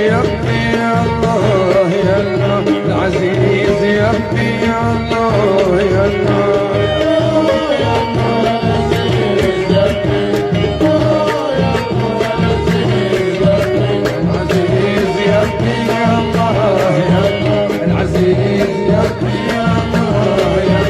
يا ربي يا الله يا الله العزيز يا ربي يا الله يا الله العزيز يا ربي يا الله يا الله العزيز يا ربي يا الله يا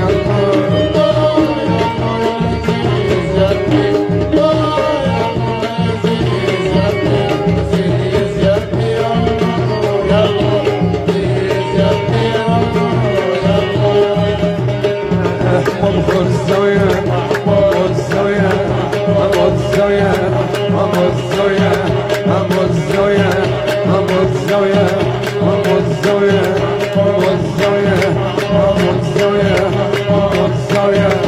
الله الزاوية الزاوية الزاوية الزاوية الزاوية الزاوية الزاوية الزاوية الزاوية الزاوية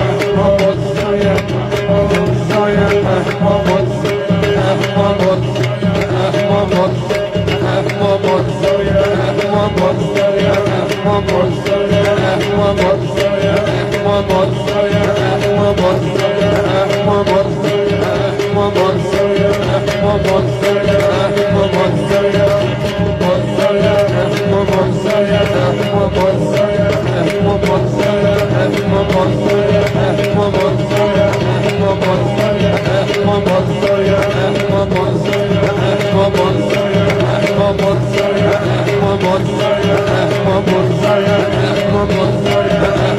Mama,